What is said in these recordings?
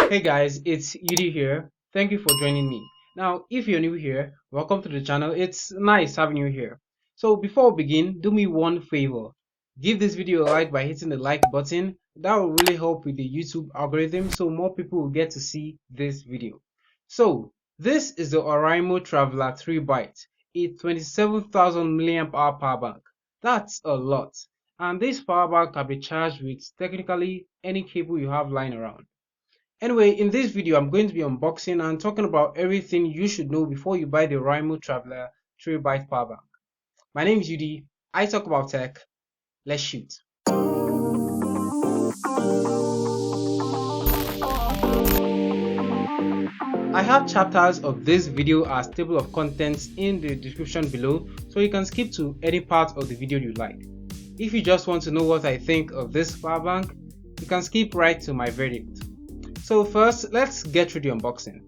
Hey guys, it's Yudi here. Thank you for joining me. Now, if you're new here, welcome to the channel. It's nice having you here. So before we begin, do me one favor. Give this video a like by hitting the like button. That will really help with the YouTube algorithm so more people will get to see this video. So, this is the Oraimo Traveler 3 Byte, a 27,000 mAh power bank. That's a lot. And this power bank can be charged with technically any cable you have lying around. Anyway, in this video, I'm going to be unboxing and talking about everything you should know before you buy the Oraimo Traveler 3 Byte Power Bank. My name is Yudi. I talk about tech. Let's shoot. I have chapters of this video as table of contents in the description below, so you can skip to any part of the video you like. If you just want to know what I think of this power bank, you can skip right to my verdict. So first, let's get through the unboxing.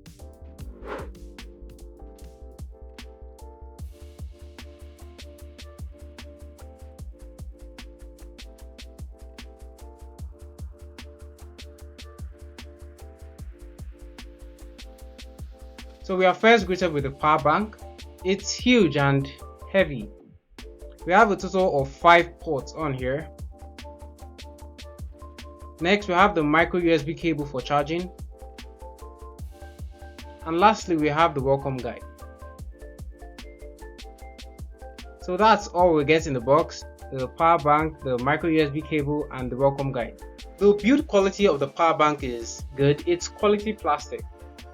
So we are first greeted with the power bank. It's huge and heavy. We have a total of 5 ports on here. Next, we have the micro USB cable for charging. And lastly, we have the welcome guide. So that's all we get in the box: the power bank, the micro USB cable, and the welcome guide. The build quality of the power bank is good. It's quality plastic.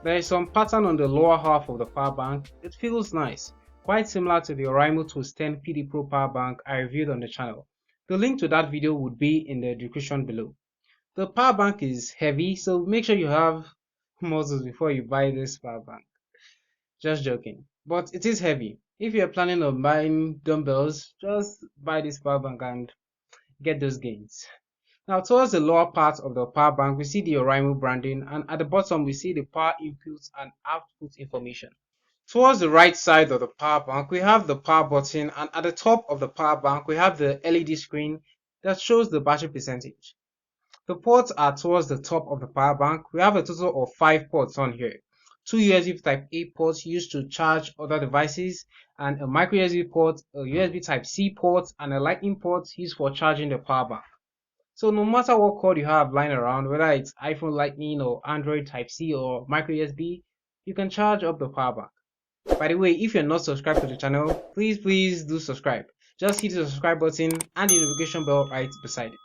There is some pattern on the lower half of the power bank. It feels nice, quite similar to the Oraimo Twist 10 PD Pro power bank I reviewed on the channel. The link to that video would be in the description below. The power bank is heavy, so make sure you have muscles before you buy this power bank. Just joking. But it is heavy. If you're planning on buying dumbbells, just buy this power bank and get those gains. Now, towards the lower part of the power bank, we see the Oraimo branding, and at the bottom we see the power inputs and output information. Towards the right side of the power bank, we have the power button, and at the top of the power bank, we have the LED screen that shows the battery percentage. The ports are towards the top of the power bank. We have a total of 5 ports on here. 2 USB Type-A ports used to charge other devices, and a micro USB port, a USB Type-C port, and a lightning port used for charging the power bank. So no matter what cord you have lying around, whether it's iPhone Lightning or Android Type-C or micro USB, you can charge up the power bank. By the way, if you're not subscribed to the channel, please do subscribe. Just hit the subscribe button and the notification bell right beside it.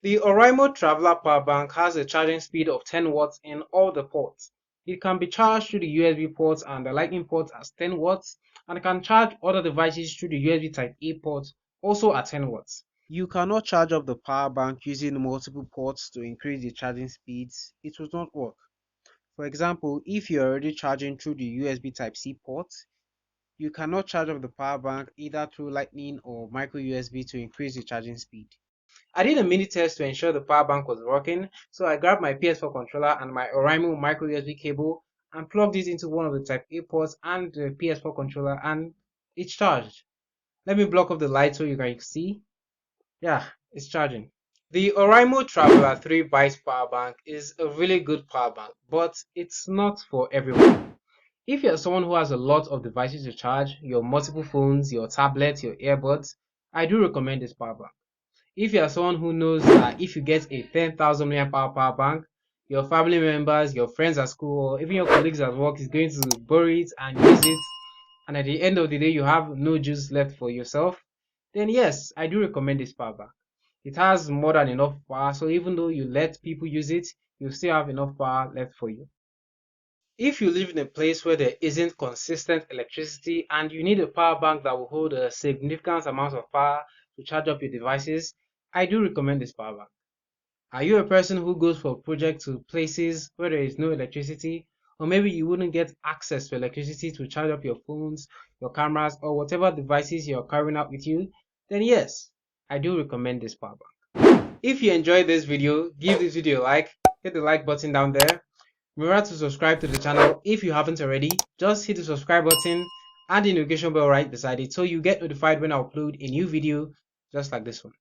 The Oraimo Traveler power bank has a charging speed of 10 watts in all the ports. It can be charged through the USB ports and the lightning port as 10 watts, and it can charge other devices through the USB Type-A port also at 10 watts. You cannot charge up the power bank using multiple ports to increase the charging speeds. It will not work. For example, if you're already charging through the USB Type-C port, you cannot charge up the power bank either through lightning or micro USB to increase the charging speed. I did a mini test to ensure the power bank was working, so I grabbed my PS4 controller and my Oraimo micro USB cable and plugged it into one of the Type-A ports and the PS4 controller, and it's charged. Let me block off the light so you can see. Yeah, it's charging. The Oraimo Traveler 3 Byte Power Bank is a really good power bank, but it's not for everyone. If you're someone who has a lot of devices to charge, your multiple phones, your tablets, your earbuds, I do recommend this power bank. If you are someone who knows that if you get a 10,000 mAh power bank, your family members, your friends at school, or even your colleagues at work is going to borrow it and use it, and at the end of the day you have no juice left for yourself, then yes, I do recommend this power bank. It has more than enough power, so even though you let people use it, you still have enough power left for you. If you live in a place where there isn't consistent electricity and you need a power bank that will hold a significant amount of power to charge up your devices, I do recommend this power bank. Are you a person who goes for a project to places where there is no electricity, or maybe you wouldn't get access to electricity to charge up your phones, your cameras, or whatever devices you're carrying out with you? Then yes, I do recommend this power bank. If you enjoyed this video, give this video a like, hit the like button down there. Remember to subscribe to the channel if you haven't already. Just hit the subscribe button and the notification bell right beside it so you get notified when I upload a new video just like this one.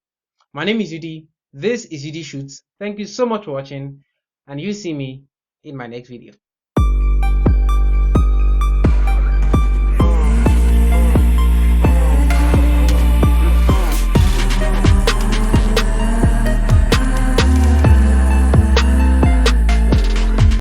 My name is Yudi. This is Yudi Shoots. Thank you so much for watching, and you see me in my next video.